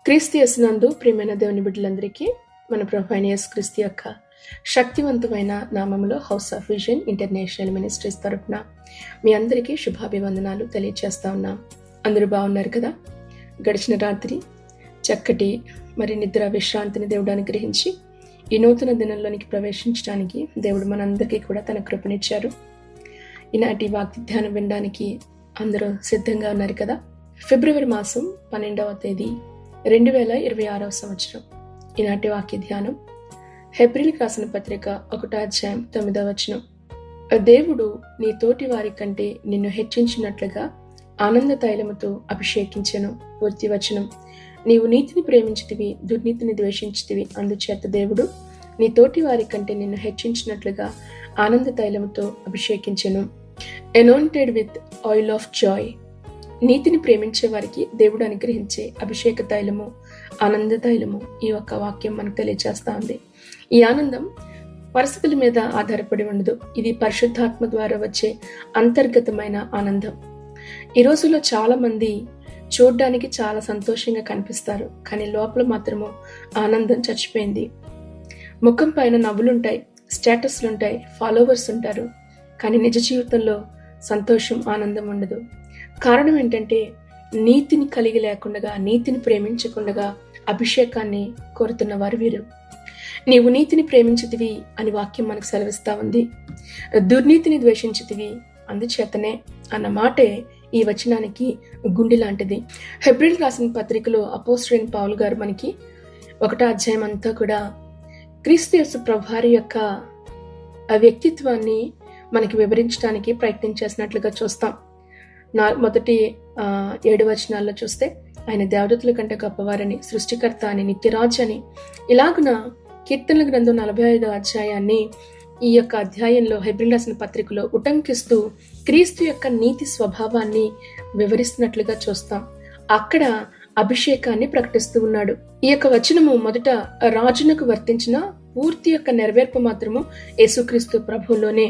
క్రీస్తు యేసునందు ప్రియమైన దేవుని బిడ్డలందరికీ మన ప్రభు అయిన యేసుక్రీస్తు యొక్క శక్తివంతమైన నామములో house of vision international ministries తరపున మీ అందరికీ శుభాభివందనాలు తెలియజేస్తా ఉన్నాం. అందరూ బాగున్నారు కదా? గడిచిన రాత్రి చక్కటి నిద్ర విశ్రాంతిని దేవుడు అనుగ్రహించి ఈ నూతన దినంలోనికి ప్రవేశించడానికి దేవుడు మనందరికీ కూడా తన కృపనిచ్చారు. ఈనాటి వాక్య ధ్యానం వినడానికి అందరూ సిద్ధంగా ఉన్నారు కదా? ఫిబ్రవరి మాసం 12వ తేదీ 2026 సంవత్సరం. ఈనాటి వాక్య ధ్యానం హెబ్రీయులకు రాసిన పత్రిక 1వ అధ్యాయం 9వ వచనం. దేవుడు నీ తోటి వారి కంటే నిన్ను హెచ్చించినట్లుగా ఆనంద తైలముతో అభిషేకించెను. పూర్తి వచనం. నీవు నీతిని ప్రేమించితివి, దుర్నీతిని ద్వేషించితివి, అందుచేత దేవుడు నీ తోటి వారి కంటే నిన్ను హెచ్చించినట్లుగా ఆనంద తైలముతో అభిషేకించెను. anointed with oil of joy. నీతిని ప్రేమించే వారికి దేవుడు అనుగ్రహించే అభిషేక తైలము, ఆనంద తైలము. ఈ ఒక్క వాక్యం మనకు తెలియజేస్తా ఉంది. ఈ ఆనందం పరిస్థితుల మీద ఆధారపడి ఉండదు. ఇది పరిశుద్ధాత్మ ద్వారా వచ్చే అంతర్గతమైన ఆనందం. ఈ రోజుల్లో చాలా మంది చూడ్డానికి చాలా సంతోషంగా కనిపిస్తారు, కానీ లోపల మాత్రము ఆనందం చచ్చిపోయింది. ముఖం పైన నవ్వులుంటాయి, స్టేటస్లుంటాయి, ఫాలోవర్స్ ఉంటారు, కానీ నిజ జీవితంలో సంతోషం, ఆనందం ఉండదు. కారణం ఏంటంటే నీతిని కలిగి లేకుండా, నీతిని ప్రేమించకుండా అభిషేకాన్ని కోరుతున్న వారు వీరు. నీవు నీతిని ప్రేమించితివి అని వాక్యం మనకు సెలవిస్తా ఉంది. దుర్నీతిని ద్వేషించితివి, అందుచేతనే అన్న మాటే ఈ వచనానికి గుండె లాంటిది. హెబ్రీయులకు రాసిన పత్రికలో అపోస్తలుడైన పౌలు గారు మనకి 1వ అధ్యాయం అంతా కూడా క్రీస్తు యేసు ప్రభువారి యొక్క వ్యక్తిత్వాన్ని మనకి వివరించడానికి ప్రయత్నం చేసినట్లుగా చూస్తాం. మొదటి 7 వచనాల్లో చూస్తే ఆయన దేవదూతల కంటే గొప్పవారని, సృష్టికర్త అని, నిత్యరాజు అని, ఇలాగున కీర్తనల గ్రంథం 45వ అధ్యాయాన్ని ఈ యొక్క అధ్యాయంలో హెబ్రీయులకు రాసిన పత్రికలో ఉటంకిస్తూ క్రీస్తు యొక్క నీతి స్వభావాన్ని వివరిస్తున్నట్లుగా చూస్తాం. అక్కడ అభిషేకాన్ని ప్రకటిస్తూ ఉన్నాడు. ఈ యొక్క వచనము మొదట రాజునకు వర్తించిన పూర్తి యొక్క నెరవేర్పు మాత్రము యేసుక్రీస్తు ప్రభువులోనే.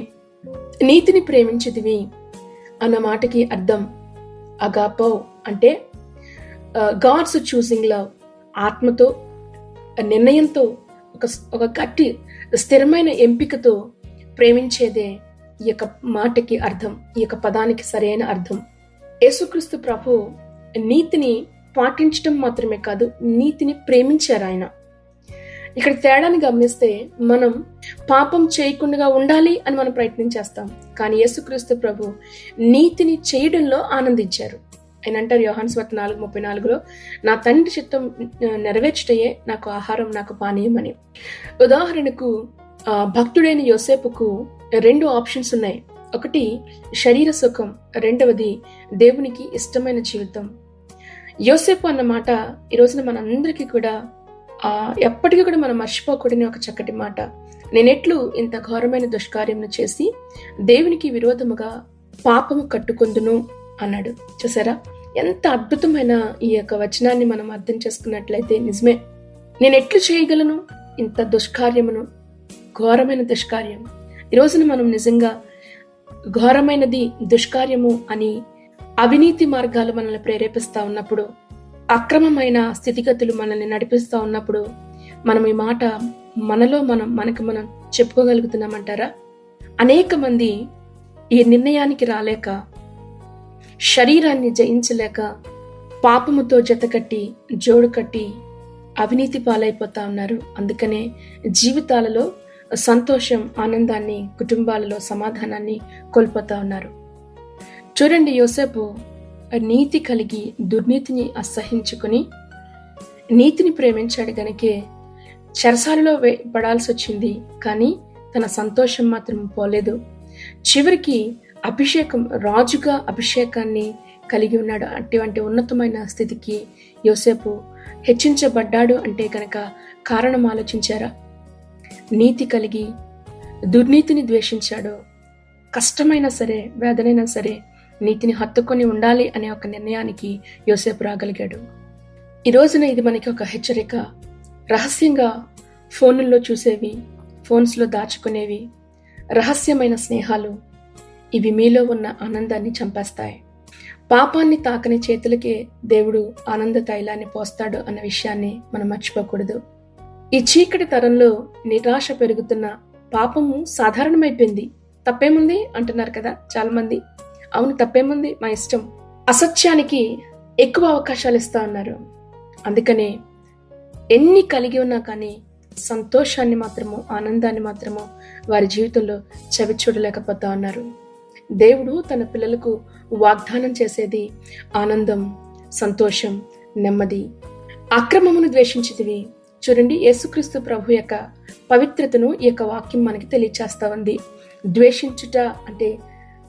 నీతిని ప్రేమించితివి అన్న మాటకి అర్థం అగాపో, అంటే గాడ్స్ చూసింగ్ లవ్. ఆత్మతో, నిర్ణయంతో, ఒక గట్టి స్థిరమైన ఎంపికతో ప్రేమించేదే ఈ యొక్క మాటకి అర్థం, ఈ యొక్క పదానికి సరైన అర్థం. యేసుక్రీస్తు ప్రభు నీతిని పాటించడం మాత్రమే కాదు, నీతిని ప్రేమించారు ఆయన. ఇక్కడ తేడాన్ని గమనిస్తే మనం పాపం చేయకుండా ఉండాలి అని మనం ప్రయత్నం చేస్తాం, కానీ యేసుక్రీస్తు ప్రభు నీతిని చేయడంలో ఆనందించారు. ఆయన అంటారు యోహాను సువార్త 4:34లో, నా తండ్రి చిత్తం నెరవేర్చుటయే నాకు ఆహారం, నాకు పానీయం అని. ఉదాహరణకు భక్తుడైన యోసేపుకు 2 ఆప్షన్స్ ఉన్నాయి. ఒకటి శరీర సుఖం, రెండవది దేవునికి ఇష్టమైన జీవితం. యోసేపు అన్న మాట ఈ రోజున మనందరికీ కూడా ఎప్పటికీ కూడా మనం మర్చిపోకూడని ఒక చక్కటి మాట. నేనెట్లు ఇంత ఘోరమైన దుష్కార్యమును చేసి దేవునికి విరోధముగా పాపము కట్టుకొందును అన్నాడు. చూసారా, ఎంత అద్భుతమైన ఈ యొక్క వచనాన్ని మనం అర్థం చేసుకున్నట్లయితే నిజమే. నేను ఎట్లు చేయగలను ఇంత దుష్కార్యమును, ఘోరమైన దుష్కార్యం. ఈ రోజున మనం నిజంగా ఘోరమైనది దుష్కార్యము అని అవినీతి మార్గాలు మనల్ని ప్రేరేపిస్తా ఉన్నప్పుడు, అక్రమమైన స్థితిగతులు మనల్ని నడిపిస్తా ఉన్నప్పుడు మనం ఈ మాట మనకు మనం చెప్పుకోగలుగుతున్నామంటారా? అనేక మంది ఈ నిర్ణయానికి రాలేక, శరీరాన్ని జయించలేక, పాపముతో జతకట్టి, జోడు కట్టి అవినీతి పాలైపోతా ఉన్నారు. అందుకనే జీవితాలలో సంతోషం, ఆనందాన్ని, కుటుంబాలలో సమాధానాన్ని కోల్పోతా ఉన్నారు. చూడండి, యోసేపు నీతి కలిగి దుర్నీతిని అసహించుకుని నీతిని ప్రేమించాడు గనుకే చెరసాలలో పడాల్సి వచ్చింది, కానీ తన సంతోషం మాత్రం పోలేదు. చివరికి అభిషేకం, రాజుగా అభిషేకాన్ని కలిగి ఉన్నాడు. అటువంటి ఉన్నతమైన స్థితికి యోసేపు హెచ్చించబడ్డాడు అంటే కనుక కారణం ఆలోచించారా? నీతి కలిగి దుర్నీతిని ద్వేషించాడు. కష్టమైనా సరే, వేదనైనా సరే నీతిని హత్తుకొని ఉండాలి అనే ఒక నిర్ణయానికి యోసేపు రాగలిగాడు. ఈ రోజున ఇది మనకి ఒక హెచ్చరిక. రహస్యంగా ఫోన్లలో చూసేవి, ఫోన్స్లో దాచుకునేవి, రహస్యమైన స్నేహాలు, ఇవి మీలో ఉన్న ఆనందాన్ని చంపేస్తాయి. పాపాన్ని తాకని చేతులకే దేవుడు ఆనంద తైలాన్ని పోస్తాడు అన్న విషయాన్ని మనం మర్చిపోకూడదు. ఈ చీకటి తరంలో నిరాశ పెరుగుతున్న పాపము సాధారణమైపోయింది. తప్పేముంది అంటున్నారు కదా చాలా మంది. అవును, తప్పేముంది, మా ఇష్టం. అసత్యానికి ఎక్కువ అవకాశాలు ఇస్తా ఉన్నారు. అందుకనే ఎన్ని కలిగి ఉన్నా కానీ సంతోషాన్ని మాత్రము, ఆనందాన్ని మాత్రము వారి జీవితంలో చవి చూడలేకపోతా ఉన్నారు. దేవుడు తన పిల్లలకు వాగ్దానం చేసేది ఆనందం, సంతోషం, నెమ్మది. అక్రమమును ద్వేషించితివి. చూడండి, యేసుక్రీస్తు ప్రభు యొక్క పవిత్రతను ఈ యొక్క వాక్యం మనకి తెలియచేస్తా ఉంది. ద్వేషించుట అంటే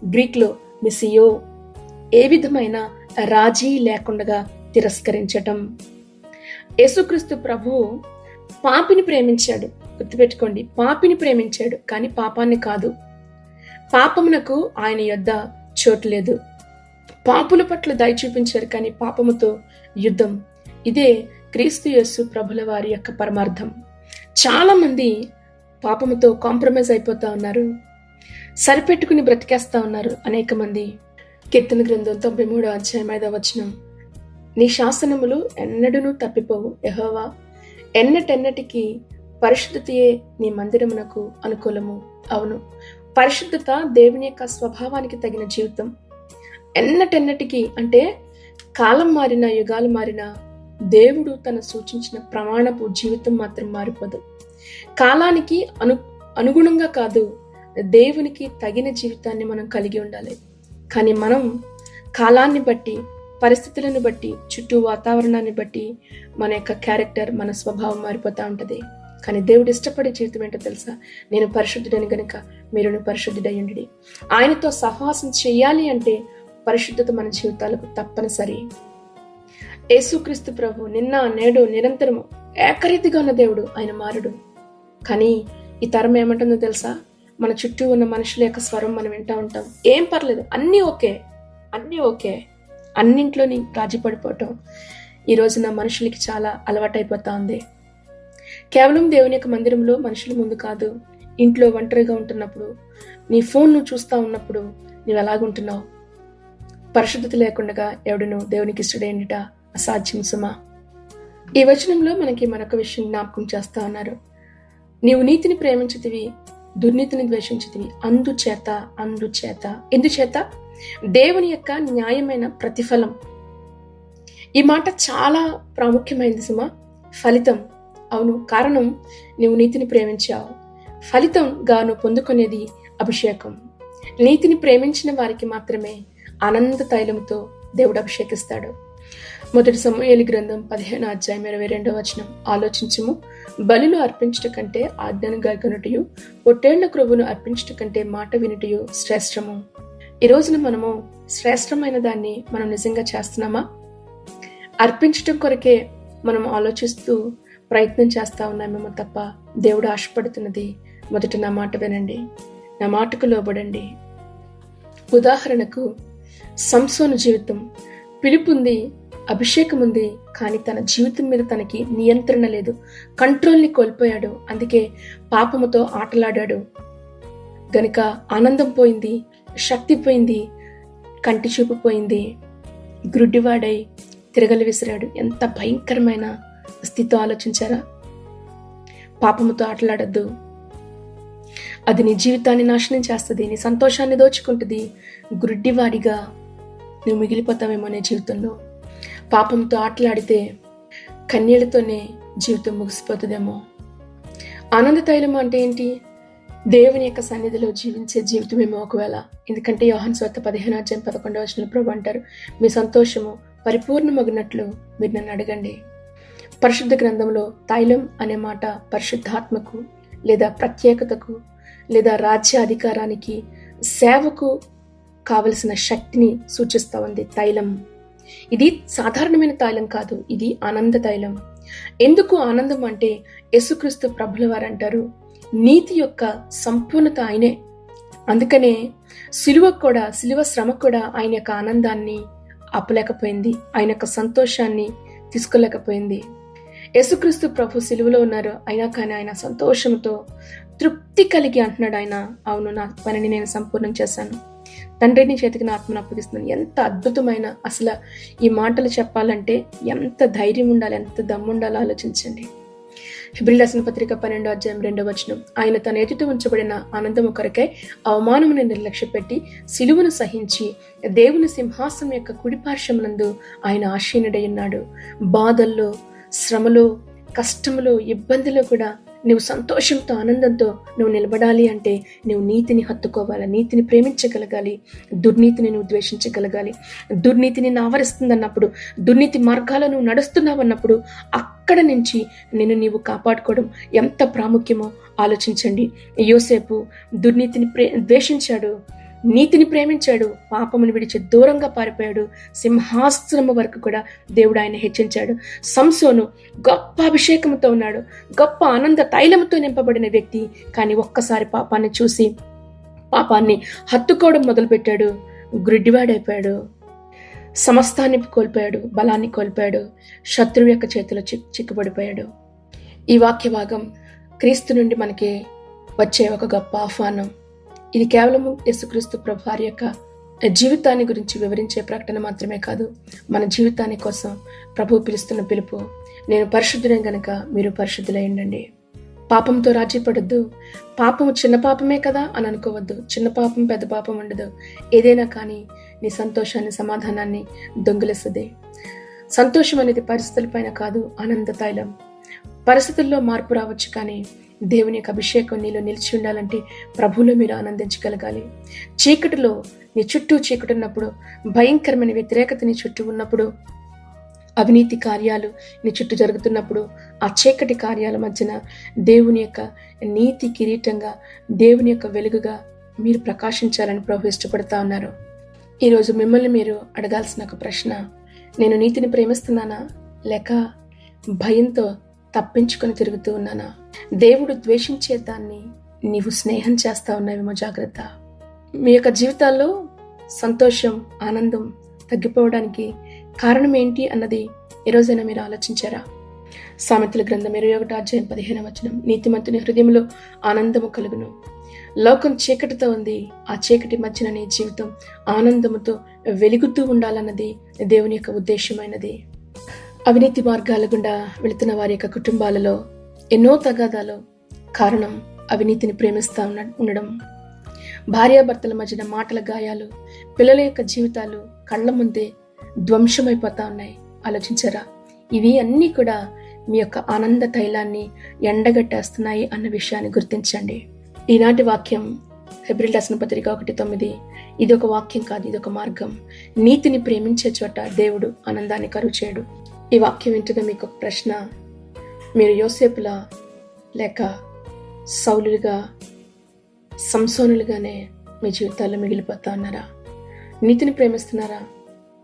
గ్రీక్లో మిసియో, ఏ విధమైన రాజీ లేకుండా తిరస్కరించటం. యేసుక్రీస్తు ప్రభు పాపిని ప్రేమించాడు. గుర్తుపెట్టుకోండి, పాపిని ప్రేమించాడు, కానీ పాపాన్ని కాదు. పాపమునకు ఆయన యొద్ద చోటు లేదు. పాపుల పట్ల దయ చూపించారు, కానీ పాపముతో యుద్ధం. ఇదే క్రీస్తు యేసు ప్రభుల వారి యొక్క పరమార్థం. చాలా మంది పాపముతో కాంప్రమైజ్ అయిపోతా ఉన్నారు, సరిపెట్టుకుని బ్రతికేస్తా ఉన్నారు అనేక మంది. కీర్తన గ్రంథం 93:5 నీ శాసనములు ఎన్నడూనూ తప్పిపోవు యెహోవా, ఎన్నటెన్నటికి పరిశుద్ధతయే నీ మందిరమునకు అనుకూలము. అవును, పరిశుద్ధత దేవుని యొక్క స్వభావానికి తగిన జీవితం. ఎన్నటెన్నటికి అంటే కాలం మారినా, యుగాలు మారినా దేవుడు తను సూచించిన ప్రమాణపు జీవితం మాత్రం మారిపోదు. కాలానికి అనుగుణంగా కాదు, దేవునికి తగిన జీవితాన్ని మనం కలిగి ఉండాలి. కానీ మనం కాలాన్ని బట్టి, పరిస్థితులను బట్టి, చుట్టూ వాతావరణాన్ని బట్టి మన యొక్క క్యారెక్టర్, మన స్వభావం మారిపోతూ ఉంటుంది. కానీ దేవుడు ఇష్టపడే జీవితం ఏంటో తెలుసా? నేను పరిశుద్ధుడని గనుక మీరును పరిశుద్ధుడయ్యుండి. ఆయనతో సహవాసం చేయాలి అంటే పరిశుద్ధత మన జీవితాలకు తప్పనిసరి. యేసుక్రీస్తు ప్రభు నిన్న, నేడు, నిరంతరము ఏకరీతిగా ఉన్న దేవుడు. ఆయన మారడు. కానీ ఈ తరం ఏమంటుందో తెలుసా? మన చుట్టూ ఉన్న మనుషుల యొక్క స్వరం మనం వింటూ ఉంటాం. ఏం పర్లేదు, అన్నీ ఓకే, అన్నీ ఓకే, అన్నింట్లోని రాజీ పడిపోవటం ఈ రోజున మనుషులకి చాలా అలవాటైపోతా ఉంది. కేవలం దేవుని యొక్క మందిరంలో మనుషుల ముందు కాదు, ఇంట్లో ఒంటరిగా ఉంటున్నప్పుడు, నీ ఫోన్ నువ్వు చూస్తూ ఉన్నప్పుడు నువ్వు ఎలాగుంటున్నావు? పరిశుద్ధత లేకుండా ఎవడును దేవునికి ఇష్టడేండిట అసాధ్యం సుమా. ఈ వచనంలో మనకి మరొక విషయం జ్ఞాపకం చేస్తా ఉన్నారు. నీవు నీతిని ప్రేమించితివి, దుర్నీతిని ద్వేషించితివి, అందుచేత. ఎందుచేత? దేవుని యొక్క న్యాయమైన ప్రతిఫలం. ఈ మాట చాలా ప్రాముఖ్యమైనది సుమా. ఫలితం. అవును, కారణం నీవు నీతిని ప్రేమించావు. ఫలితంగా నువ్వు పొందుకునేది అభిషేకం. నీతిని ప్రేమించిన వారికి మాత్రమే ఆనంద తైలంతో దేవుడు అభిషేకిస్తాడు. 1 సమూయేలు గ్రంథం 15:22 ఆలోచించుము, బలులు అర్పించుట కంటే ఆజ్ఞను గైకొనుటయు, పొట్టేళ్ల క్రొవ్వును అర్పించుట కంటే మాట వినుటయు శ్రేష్టము. ఈ రోజున మనము శ్రేష్టమైన దాన్ని మనం నిజంగా చేస్తున్నామా? అర్పించటం కొరకే మనం ఆలోచిస్తూ ప్రయత్నం చేస్తా ఉన్నామేమో తప్ప దేవుడు ఆశపడుతున్నది మొదట నా మాట వినండి, నా మాటకు లోబడండి. ఉదాహరణకు సంసోను జీవితం. పిలుపుంది, అభిషేకం ఉంది, కానీ తన జీవితం మీద తనకి నియంత్రణ లేదు, కంట్రోల్ని కోల్పోయాడు. అందుకే పాపముతో ఆటలాడాడు గనుక ఆనందం పోయింది, శక్తి పోయింది, కంటి చూపు పోయింది, గ్రుడ్డివాడై తిరగలి విసిరాడు. ఎంత భయంకరమైన స్థితితో ఆలోచించారా? పాపముతో ఆటలాడద్దు, అది నీ జీవితాన్ని నాశనం చేస్తుంది, నీ సంతోషాన్ని దోచుకుంటుంది. గ్రుడ్డివాడిగా నువ్వు మిగిలిపోతావేమో నీ జీవితంలో. పాపంతో ఆటలాడితే కన్నీళ్లతోనే జీవితం ముగిసిపోతుందేమో. ఆనంద తైలము అంటే ఏంటి? దేవుని యొక్క సన్నిధిలో జీవించే జీవితమేమో ఒకవేళ. ఎందుకంటే యోహాను సువార్త 15:11 ప్రభు అంటారు, మీ సంతోషము పరిపూర్ణమగినట్లు మీరు నన్ను అడగండి. పరిశుద్ధ గ్రంథంలో తైలం అనే మాట పరిశుద్ధాత్మకు, లేదా ప్రత్యేకతకు, లేదా రాజ్య అధికారానికి, సేవకు కావలసిన శక్తిని సూచిస్తా ఉంది తైలం. ఇది సాధారణమైన తైలం కాదు, ఇది ఆనంద తైలం. ఎందుకు ఆనందం అంటే యేసుక్రీస్తు ప్రభుల వారు అంటారు, నీతి యొక్క సంపూర్ణత ఆయనే. అందుకనే సిలువ శ్రమ కూడా ఆయన యొక్క ఆనందాన్ని ఆపలేకపోయింది, ఆయన యొక్క సంతోషాన్ని తీసుకోలేకపోయింది. యేసుక్రీస్తు ప్రభు సిలువలో ఉన్నారు, అయినా కానీ ఆయన సంతోషంతో తృప్తి కలిగి అంటున్నాడు ఆయన, అవును నా పనిని నేను సంపూర్ణం చేశాను. తండ్రి నీ చేతికి నా ఆత్మను అప్పగిస్తున్నాను. ఎంత అద్భుతమైన, అసలు ఈ మాటలు చెప్పాలంటే ఎంత ధైర్యం ఉండాలి, ఎంత దమ్ము ఉండాలో ఆలోచించండి. హెబ్రీయులకు రాసిన పత్రిక 12:2 ఆయన తన ఎదుట ఉంచబడిన ఆనందము కొరకై అవమానమును నిర్లక్ష్యపెట్టి సిలువను సహించి దేవుని సింహాసనం యొక్క కుడిపార్శ్వమునందు ఆయన ఆశీనుడై ఉన్నాడు. బాధల్లో, శ్రమలో, కష్టములో, ఇబ్బందిలో కూడా నువ్వు సంతోషంతో, ఆనందంతో నువ్వు నిలబడాలి అంటే నువ్వు నీతిని హత్తుకోవాలి, నీతిని ప్రేమించగలగాలి, దుర్నీతిని నువ్వు ద్వేషించగలగాలి. దుర్నీతి నిన్ను ఆవరిస్తుందన్నప్పుడు, దుర్నీతి మార్గాల్లో నువ్వు నడుస్తున్నావు అన్నప్పుడు అక్కడ నుంచి నిన్ను నీవు కాపాడుకోవడం ఎంత ప్రాముఖ్యమో ఆలోచించండి. యోసేపు దుర్నీతిని ద్వేషించాడు, నీతిని ప్రేమించాడు, పాపమును విడిచి దూరంగా పారిపోయాడు. సింహాసనము వరకు కూడా దేవుడు ఆయన హెచ్చించాడు. సంసోను గొప్ప అభిషేకంతో ఉన్నాడు, గొప్ప ఆనంద తైలముతో నింపబడిన వ్యక్తి. కానీ ఒక్కసారి పాపాన్ని చూసి పాపాన్ని హత్తుకోవడం మొదలుపెట్టాడు, గ్రుడ్డివాడైపోయాడు, సమస్తాన్ని కోల్పోయాడు, బలాన్ని కోల్పోయాడు, శత్రువు యొక్క చేతిలో చిక్కుబడిపోయాడు. ఈ వాక్య భాగం క్రీస్తు నుండి మనకి వచ్చే ఒక గొప్ప ఆహ్వానం. ఇది కేవలం యేసుక్రీస్తు ప్రభువారి యొక్క జీవితాన్ని గురించి వివరించే ప్రకటన మాత్రమే కాదు, మన జీవితాన్ని కోసం ప్రభువు పిలుస్తున్న పిలుపు. నేను పరిశుద్ధుడే గనక మీరు పరిశుద్ధులై ఉండండి. పాపంతో రాజీపడొద్దు. పాపము చిన్న పాపమే కదా అని అనుకోవద్దు. చిన్న పాపం పెద్ద పాపం ఉండదు. ఏదైనా కానీ నీ సంతోషాన్ని, సమాధానాన్ని దొంగిలిస్తుంది. సంతోషం అనేది పరిస్థితుల పైన కాదు, ఆనంద తైలం. పరిస్థితుల్లో మార్పు రావచ్చు, కానీ దేవుని యొక్క అభిషేకం నీలో నిలిచి ఉండాలంటే ప్రభువులో మీరు ఆనందించగలగాలి. చీకటిలో నీ చుట్టూ చీకటి ఉన్నప్పుడు, భయంకరమైన వ్యతిరేకత నీ చుట్టూ ఉన్నప్పుడు, అవినీతి కార్యాలు నీ చుట్టూ జరుగుతున్నప్పుడు, ఆ చీకటి కార్యాల మధ్యన దేవుని యొక్క నీతి కిరీటంగా, దేవుని యొక్క వెలుగుగా మీరు ప్రకాశించాలని ప్రభు ఇష్టపడతా ఉన్నారు. ఈరోజు మిమ్మల్ని మీరు అడగాల్సిన ఒక ప్రశ్న, నేను నీతిని ప్రేమిస్తున్నానా లేక భయంతో తప్పించుకొని తిరుగుతూ ఉన్నానా? దేవుడు ద్వేషించే దాన్ని నీవు స్నేహం చేస్తా ఉన్నావేమో జాగ్రత్త. మీ యొక్క జీవితాల్లో సంతోషం, ఆనందం తగ్గిపోవడానికి కారణం ఏంటి అన్నది ఈరోజైనా మీరు ఆలోచించారా? సామెతల గ్రంథం 21:15 నీతిమంతుని హృదయంలో ఆనందము కలుగును. లోకం చీకటితో ఉంది, ఆ చీకటి మధ్యన నీ జీవితం ఆనందముతో వెలుగుతూ ఉండాలన్నది దేవుని యొక్క ఉద్దేశమైనది. అవినీతి మార్గాల గుండా వెళుతున్న వారి యొక్క కుటుంబాలలో ఎన్నో తగాదాలు కారణం అవినీతిని ప్రేమిస్తూ ఉండడం. భార్యాభర్తల మధ్యన మాటల గాయాలు, పిల్లల యొక్క జీవితాలు కళ్ళ ముందే ధ్వంసమైపోతా ఉన్నాయి. ఆలోచించారా? ఇవి అన్నీ కూడా మీ యొక్క ఆనంద తైలాన్ని ఎండగట్టేస్తున్నాయి అన్న విషయాన్ని గుర్తించండి. ఈనాటి వాక్యం హెబ్రీయులకు రాసిన పత్రిక 1:9. ఇది ఒక వాక్యం కాదు, ఇది ఒక మార్గం. నీతిని ప్రేమించే చోట దేవుడు ఆనందాన్ని కరువు చేయడు. ఈ వాక్యం వింటున్న మీకు ఒక ప్రశ్న, మీరు యోసేపులా లేక సౌలులుగా, సంసోనులుగానే మీ జీవితాల్లో మిగిలిపోతా ఉన్నారా? నీతిని ప్రేమిస్తున్నారా?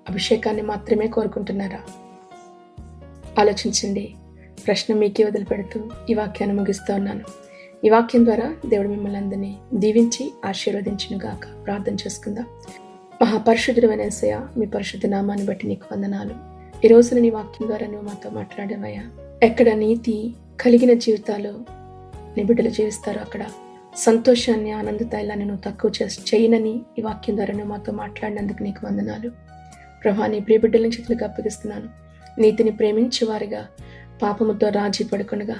అభిషేకాన్ని మాత్రమే కోరుకుంటున్నారా? ఆలోచించండి. ప్రశ్న మీకే వదిలిపెడుతూ ఈ వాక్యాన్ని ముగిస్తూ ఉన్నాను. ఈ వాక్యం ద్వారా దేవుడు మిమ్మల్ని అందరినీ దీవించి ఆశీర్వదించునుగాక. ప్రార్థన చేసుకుందాం. మహాపరిశుద్ధుడైన యేసయ్యా, మీ పరిశుద్ధ నామాన్ని బట్టి నీకు వందనాలు. ఈ రోజున నీ వాక్యం ద్వారా నువ్వు మాతో మాట్లాడవయ్యా. ఎక్కడ నీతి కలిగిన జీవితాలు నీ బిడ్డలు జీవిస్తారో అక్కడ సంతోషాన్ని, ఆనంద తైలాన్ని నువ్వు తక్కువ చేయనని ఈ వాక్యం ద్వారా నువ్వు మాతో మాట్లాడినందుకు నీకు వందనాలు. ప్రభా, నీ ప్రియ బిడ్డలను చేతులకు అప్పగిస్తున్నాను. నీతిని ప్రేమించేవారుగా, పాపముతో రాజీ పడకుండా,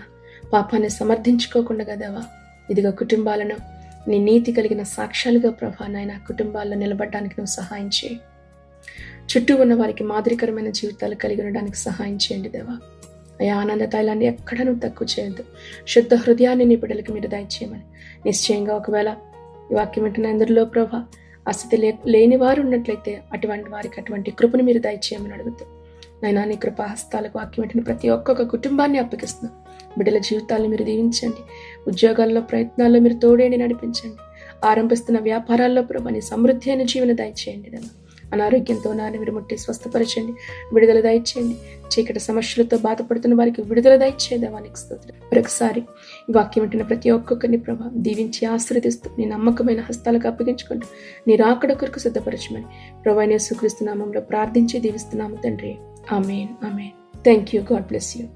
పాపాన్ని సమర్థించుకోకుండా దేవా, ఇదిగో కుటుంబాలను నీ నీతి కలిగిన సాక్ష్యాలుగా ప్రభా నాయన కుటుంబాల్లో నిలబడడానికి నువ్వు సహాయం చేయి. చుట్టూ ఉన్న వారికి మాదిరికరమైన జీవితాలు కలిగి ఉండడానికి సహాయం చేయండి దేవా. అయ్యా, ఆనంద తైలాన్ని ఎక్కడ నువ్వు తక్కువ చేయొద్దు. శుద్ధ హృదయాన్ని నీ బిడ్డలకి మీరు దయచేయమని నిశ్చయంగా ఒకవేళ ఈ వాక్యం వింటున్న అందరిలో ప్రభా ఆసక్తి లేని వారు ఉన్నట్లయితే అటువంటి వారికి అటువంటి కృపను మీరు దయచేయమని అడుగుతూ నైనా నీ కృపా హస్తాలకు వాక్యం వింటున్న ప్రతి ఒక్కొక్క కుటుంబాన్ని అప్పగిస్తున్నాం. బిడ్డల జీవితాలను మీరు దీవించండి. ఉద్యోగాల్లో, ప్రయత్నాల్లో మీరు తోడేండి నడిపించండి. ఆరంభిస్తున్న వ్యాపారాల్లో ప్రభా నీ సమృద్ధి అయిన జీవన దయచేయండి దేవా. అనారోగ్యంతో నాన్న మీరు ముట్టి స్వస్థపరచండి, విడుదల దయచేయండి. చీకటి సమస్యలతో బాధపడుతున్న వారికి విడుదల దయచేయదేవా నీకు స్తోత్రం. మరొకసారి ఈ వాక్యం వింటున్న ప్రతి ఒక్కొక్కరిని ప్రభా దీవించి ఆశీర్వదిస్తూ నీ నమ్మకమైన హస్తాలకు అప్పగించుకుంటూ నీ రాకడ కొరకు సిద్ధపరచమని ప్రభువైన యేసుక్రీస్తు నామములో ప్రార్థించి దీవిస్తున్నాము తండ్రి. ఆమేన్, ఆమేన్. Thank you. God bless you.